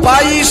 22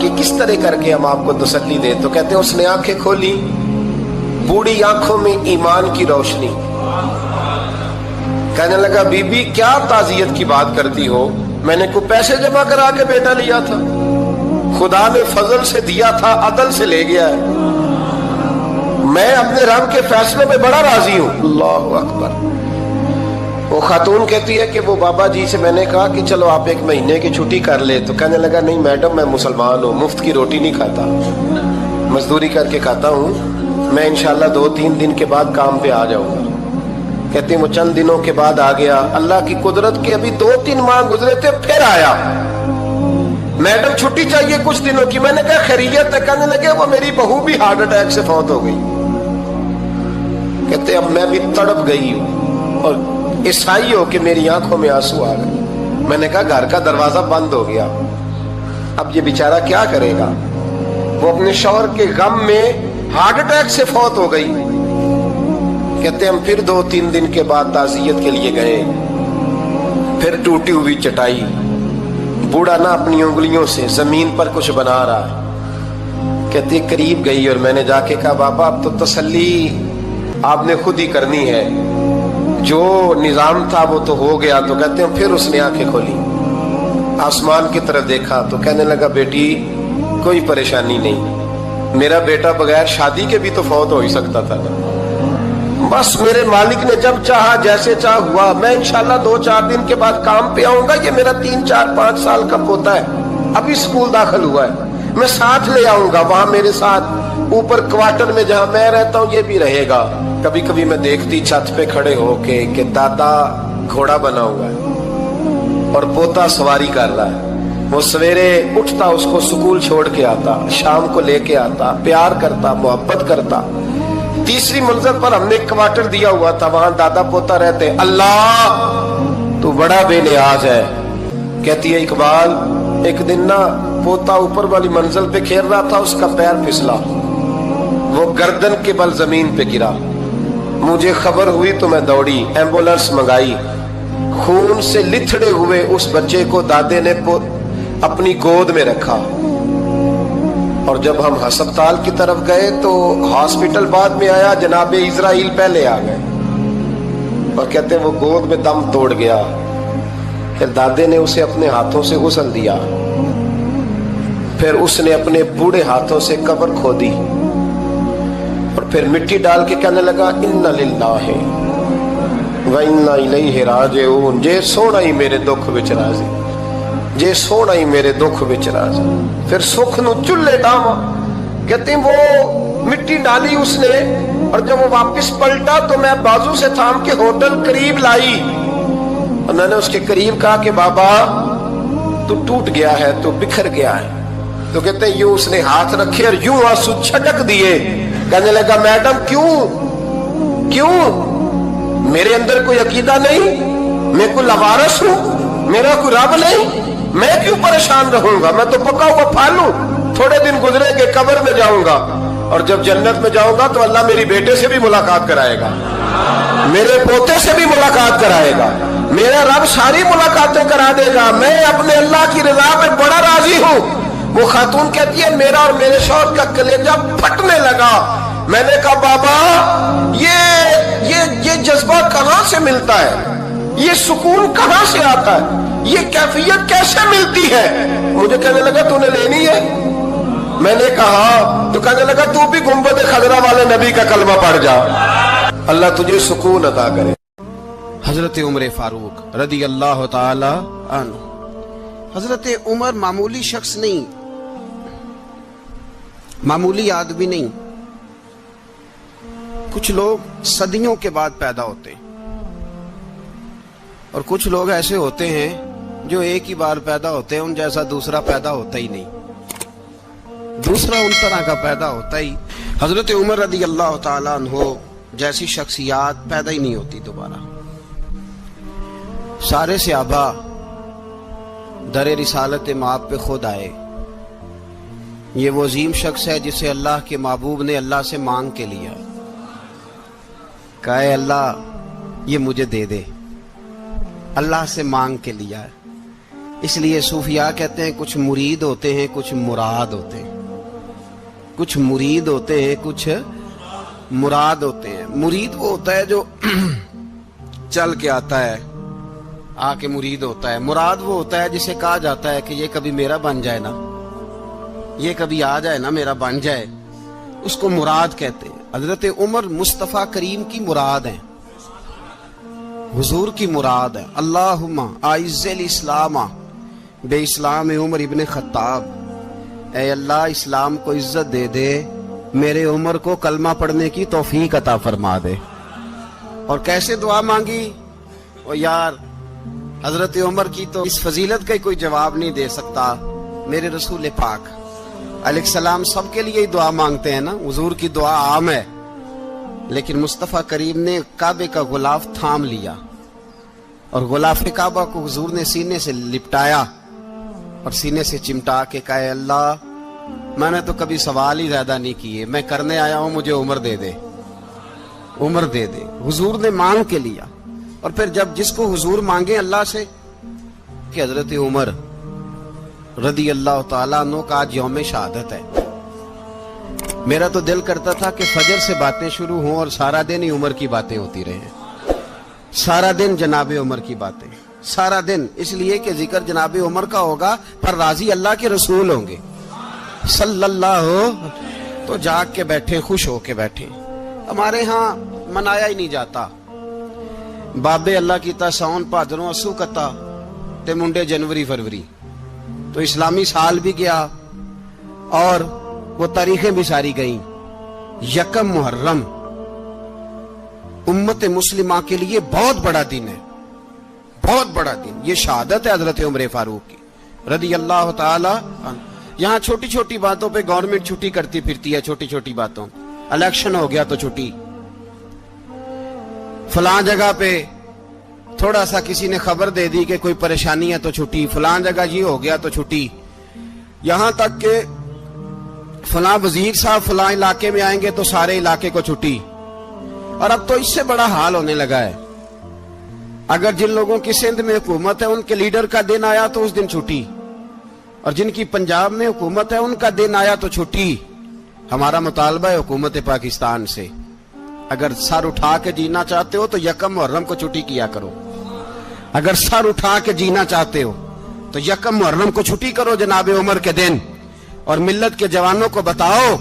کہ کس طرح کر کے ہم آپ کو تسلی دیں. تو کہتے ہیں اس نے آنکھیں کھولی, بوڑھی آنکھوں میں ایمان کی روشنی. کہنے لگا بی بی کیا تعزیت کی بات کرتی ہو, میں نے کوئی پیسے جمع کرا کے بیٹا لیا تھا, خدا نے فضل سے دیا تھا, عدل سے لے گیا ہے, میں اپنے رب کے فیصلے میں بڑا راضی ہوں. اللہ اکبر. وہ خاتون کہتی ہے کہ وہ بابا جی سے میں نے کہا کہ چلو آپ 1 مہینے کی چھٹی کر لے. تو کہنے لگا نہیں میڈم میں مسلمان ہوں, مفت کی روٹی نہیں کھاتا, مزدوری کر کے کھاتا ہوں, میں انشاءاللہ 2-3 دن کے بعد کام پہ آ جاؤں گا. کہتے ہیں وہ چند دنوں کے بعد آ گیا. اللہ کی قدرت کے ابھی 2-3 ماہ گزرے تھے, پھر آیا, میڈم چھٹی چاہیے کچھ دنوں کی. میں نے کہا خیریت ہے؟ کہنے لگے وہ میری بہو بھی ہارٹ اٹیک سے فوت ہو گئی. کہتے اب میں بھی تڑپ گئی ہوں اور عیسائی ہو کہ میری آنکھوں میں آنسو آ گئے. میں نے کہا گھر کا دروازہ بند ہو گیا, اب یہ بیچارہ کیا کرے گا. وہ اپنے شوہر کے غم میں ہارٹ اٹیک سے فوت ہو گئی. کہتے ہم پھر 2-3 دن کے بعد تعزیت کے لیے گئے, پھر ٹوٹی ہوئی چٹائی, بوڑھا نہ اپنی انگلیوں سے زمین پر کچھ بنا رہا ہے. کہتے قریب گئی اور میں نے جا کے کہا بابا اب تو تسلی آپ نے خود ہی کرنی ہے, جو نظام تھا وہ تو ہو گیا. تو کہتے ہیں پھر اس نے آنکھیں کھولی, آسمان کی طرف دیکھا تو کہنے لگا بیٹی کوئی پریشانی نہیں, میرا بیٹا بغیر شادی کے بھی تو فوت ہو ہی سکتا تھا نا, بس میرے مالک نے جب چاہا جیسے چاہ ہوا. میں انشاءاللہ 2-4 دن کے بعد کام پہ آؤں گا. یہ میرا 3-4-5 سال کا پوتا ہے, ابھی اسکول داخل ہوا ہے, میں ساتھ لے آؤں گا, وہاں میرے ساتھ اوپر کوارٹر میں جہاں میں رہتا ہوں یہ بھی رہے گا. کبھی کبھی میں دیکھتی چھت پہ کھڑے ہو کے کہ دادا گھوڑا بنا ہوا ہے اور پوتا سواری کر رہا ہے. وہ سویرے اٹھتا, اس کو سکول چھوڑ کے آتا, شام کو لے کے آتا, پیار کرتا, محبت کرتا. 3ری منزل پر ہم نے ایک کوارٹر دیا ہوا تھا, وہاں دادا پوتا رہتے. اللہ تو بڑا بے نیاز ہے. کہتی ہے اقبال ایک دن نا پوتا اوپر والی منزل پہ کھیل رہا تھا, اس کا پیر پھسلا, وہ گردن کے بل زمین پہ گرا. مجھے خبر ہوئی تو میں دوڑی, ایمبولینس منگائی. خون سے لتھڑے ہوئے اس بچے کو دادے نے اپنی گود میں رکھا. اور جب ہم ہسپتال کی طرف گئے تو ہاسپٹل بعد میں آیا, جناب اسرائیل پہلے آ گئے اور کہتے ہیں وہ گود میں دم توڑ گیا. پھر دادے نے اسے اپنے ہاتھوں سے غسل دیا, پھر اس نے اپنے بوڑھے ہاتھوں سے قبر کھودی اور پھر مٹی ڈال کے کہنے لگا انا للہ و انا الیہ راجعون. جے سونا ہی میرے دکھ وچ راضی, جے سونا ہی میرے دکھ وچ راضی. پھر سکھ نو چلے ڈاواں. کہتے ہیں وہ مٹی ڈالی اس نے, اور جب وہ واپس پلٹا تو میں بازو سے تھام کے ہوٹل قریب لائی اور میں نے اس کے قریب کہا کہ بابا تو ٹوٹ گیا ہے, تو بکھر گیا ہے. تو کہتے ہیں یوں اس نے ہاتھ رکھے اور یوں آنسو چھٹک دیے. کہنے لگا میڈم کیوں میرے اندر کوئی عقیدہ نہیں, میں کوئی لوارث ہوں, میرا کوئی رب نہیں, میں کیوں پریشان رہوں گا, میں تو پکا ہوا پھل ہوں. تھوڑے دن گزرے کے قبر میں جاؤں گا, اور جب جنت میں جاؤں گا تو اللہ میری بیٹے سے بھی ملاقات کرائے گا, میرے پوتے سے بھی ملاقات کرائے گا, میرا رب ساری ملاقاتیں کرا دے گا. میں اپنے اللہ کی رضا میں بڑا راضی ہوں. وہ خاتون کہتی ہے میرا اور میرے شوہر کا کلیجہ پھٹنے لگا. میں نے کہا بابا یہ جذبہ کہاں سے ملتا ہے, یہ سکون کہاں سے آتا ہے, یہ کیفیت کیسے ملتی ہے. مجھے کہنے لگا تو نے لینی ہے. میں نے کہا تو کہنے لگا تو بھی گنبد خضرا والے نبی کا کلمہ پڑھ جا, اللہ تجھے سکون عطا کرے. حضرت عمر فاروق رضی اللہ تعالی عنہ. حضرت عمر معمولی شخص نہیں, معمولی آدمی نہیں. کچھ لوگ صدیوں کے بعد پیدا ہوتے ہیں اور کچھ لوگ ایسے ہوتے ہیں جو ایک ہی بار پیدا ہوتے ہیں, ان جیسا دوسرا پیدا ہوتا ہی نہیں, دوسرا ان طرح کا پیدا ہوتا ہی. حضرت عمر رضی اللہ تعالیٰ عنہ جیسی شخصیات پیدا ہی نہیں ہوتی دوبارہ. سارے صحابہ در رسالت مآب پہ خود آئے. یہ وہ عظیم شخص ہے جسے اللہ کے محبوب نے اللہ سے مانگ کے لیا, کہا اے اللہ یہ مجھے دے دے. اللہ سے مانگ کے لیا. اس لیے صوفیاء کہتے ہیں کچھ مرید ہوتے ہیں کچھ مراد ہوتے ہیں، کچھ مرید ہوتے ہیں کچھ مراد ہوتے ہیں۔ مرید وہ ہوتا ہے جو چل کے آتا ہے، آ کے مرید ہوتا ہے۔ مراد وہ ہوتا ہے جسے کہا جاتا ہے کہ یہ کبھی میرا بن جائے نا، یہ کبھی آ جائے نا، میرا بن جائے، اس کو مراد کہتے ہیں۔ حضرت عمر مصطفیٰ کریم کی مراد ہیں، حضور کی مراد ہے۔ اللہم اعز الاسلام بے اسلام عمر ابن خطاب، اے اللہ اسلام کو عزت دے دے، میرے عمر کو کلمہ پڑھنے کی توفیق عطا فرما دے۔ اور کیسے دعا مانگی؟ اور یار حضرت عمر کی تو اس فضیلت کا کوئی جواب نہیں دے سکتا، میرے رسول پاک علیہ السلام سب کے لیے ہی دعا مانگتے ہیں نا، حضور کی دعا عام ہے، لیکن مصطفیٰ کریم نے کعبے کا غلاف تھام لیا اور غلاف کعبہ کو حضور نے سینے سے لپٹایا اور سینے سے چمٹا کے کہا اے اللہ میں نے تو کبھی سوال ہی زیادہ نہیں کیے، میں کرنے آیا ہوں، مجھے عمر دے دے، عمر دے دے۔ حضور نے مانگ کے لیا۔ اور پھر جب جس کو حضور مانگے اللہ سے کہ حضرت عمر رضی اللہ تعالیٰ عنہ کا آج یوم شہادت ہے، میرا تو دل کرتا تھا کہ فجر سے باتیں شروع ہوں اور سارا دن ہی عمر کی باتیں ہوتی رہیں، سارا دن جناب عمر کی باتیں، سارا دن، اس لیے کہ ذکر جناب عمر کا ہوگا پر راضی اللہ کے رسول ہوں گے صلی اللہ ہو، تو جاگ کے بیٹھے، خوش ہو کے بیٹھے۔ ہمارے ہاں منایا ہی نہیں جاتا، بابے اللہ کی تا ساؤن بھادروں اسو کتا تے منڈے جنوری فروری، تو اسلامی سال بھی گیا اور وہ تاریخیں بھی ساری گئیں۔ یکم محرم امت مسلمہ کے لیے بہت بڑا دن ہے، بہت بڑا دن، یہ شہادت ہے حضرت عمر فاروق کی رضی اللہ تعالی عنہ۔ یہاں چھوٹی چھوٹی باتوں پہ گورنمنٹ چھٹی کرتی پھرتی ہے، چھوٹی چھوٹی باتوں، الیکشن ہو گیا تو چھٹی، فلاں جگہ پہ تھوڑا سا کسی نے خبر دے دی کہ کوئی پریشانی ہے تو چھٹی، فلاں جگہ یہ ہو گیا تو چھٹی، یہاں تک کہ فلاں وزیر صاحب فلاں علاقے میں آئیں گے تو سارے علاقے کو چھٹی۔ اور اب تو اس سے بڑا حال ہونے لگا ہے، اگر جن لوگوں کی سندھ میں حکومت ہے ان کے لیڈر کا دن آیا تو اس دن چھٹی، اور جن کی پنجاب میں حکومت ہے ان کا دن آیا تو چھٹی۔ ہمارا مطالبہ ہے حکومت پاکستان سے، اگر سر اٹھا کے جینا چاہتے ہو تو یکم محرم کو چھٹی کیا کرو، اگر سر اٹھا کے جینا چاہتے ہو تو یکم محرم کو چھٹی کرو جناب عمر کے دن، اور ملت کے جوانوں کو بتاؤ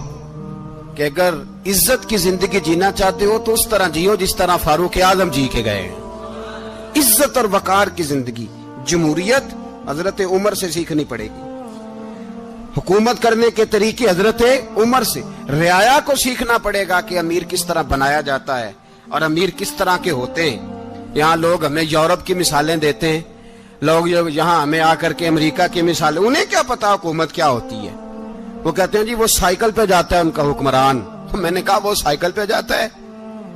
کہ اگر عزت کی زندگی جینا چاہتے ہو تو اس طرح جیو جس طرح فاروق اعظم جی کے گئے، عزت اور وقار کی زندگی۔ جمہوریت حضرت عمر سے سیکھنی پڑے گی، حکومت کرنے کے طریقے حضرت عمر سے، رعایا کو سیکھنا پڑے گا کہ امیر کس طرح بنایا جاتا ہے اور امیر کس طرح کے ہوتے ہیں۔ یہاں لوگ ہمیں یورپ کی مثالیں دیتے ہیں، لوگ یہاں ہمیں آ کر کے امریکہ کی مثالیں، انہیں کیا پتا حکومت کیا ہوتی ہے؟ وہ کہتے ہیں جی وہ سائیکل پہ جاتا ہے ان کا حکمران۔ میں نے کہا وہ سائیکل پہ جاتا ہے؟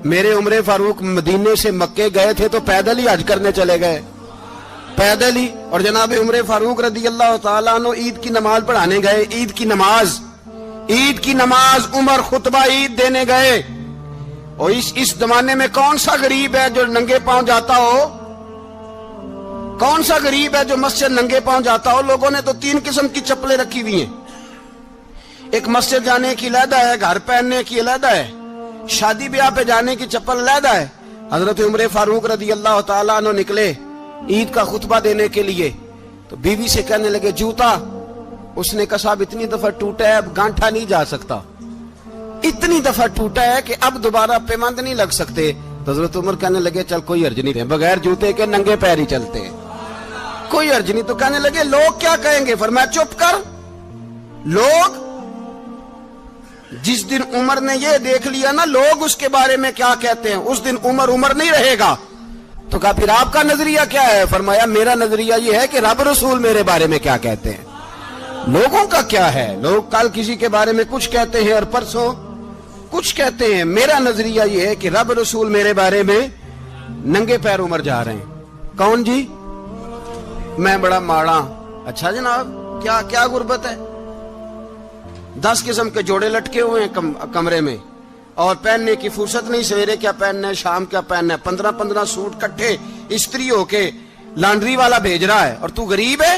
میرے عمر فاروق مدینے سے مکے گئے تھے تو پیدل ہی حج کرنے چلے گئے، پیدل ہی۔ اور جناب عمر فاروق رضی اللہ تعالیٰ عنہ عید کی نماز پڑھانے گئے، عید کی نماز عمر خطبہ عید دینے گئے۔ اور اس زمانے میں کون سا غریب ہے جو ننگے پاؤں جاتا ہو؟ کون سا غریب ہے جو مسجد ننگے پاؤں جاتا ہو؟ لوگوں نے تو 3 قسم کی چپلیں رکھی ہوئی ہیں، ایک مسجد جانے کی علیحدہ ہے، گھر پہننے کی علیحدہ ہے، شادی بیاہ پہ جانے کی چپل علیحدہ ہے۔ حضرت عمر فاروق رضی اللہ تعالیٰ عنہ نکلے عید کا خطبہ دینے کے لیے تو بیوی سے کہنے لگے جوتا، اس نے کہا صاحب اتنی دفعہ ٹوٹا ہے اب گانٹھا نہیں جا سکتا، اتنی دفعہ ٹوٹا ہے کہ اب دوبارہ پیمند نہیں لگ سکتے۔ تو حضرت عمر کہنے لگے چل کوئی حرج نہیں، بغیر جوتے کے ننگے پیر ہی چلتے ہیں، کوئی حرج نہیں۔ تو کہنے لگے لوگ کیا کہیں گے؟ فرمایا چپ کر، لوگ جس دن عمر نے یہ دیکھ لیا نا لوگ اس کے بارے میں کیا کہتے ہیں، اس دن عمر نہیں رہے گا۔ تو کہا پھر آپ کا نظریہ کیا ہے؟ فرمایا میرا نظریہ یہ ہے کہ رب رسول میرے بارے میں کیا کہتے ہیں، لوگوں کا کیا ہے؟ لوگ کل کسی کے بارے میں کچھ کہتے ہیں اور پرسوں کچھ کہتے ہیں، میرا نظریہ یہ ہے کہ رب رسول میرے بارے میں ننگے پیر عمر جا رہے ہیں۔ کون جی؟ میں بڑا ماڑا۔ اچھا جناب کیا غربت ہے؟ 10 قسم کے جوڑے لٹکے ہوئے ہیں کمرے میں اور پہننے کی فرصت نہیں، سویرے کیا پہننا ہے، شام کیا پہننا ہے، 15 سوٹ کٹھے استری ہو کے لانڈری والا بھیج رہا ہے اور تو غریب ہے۔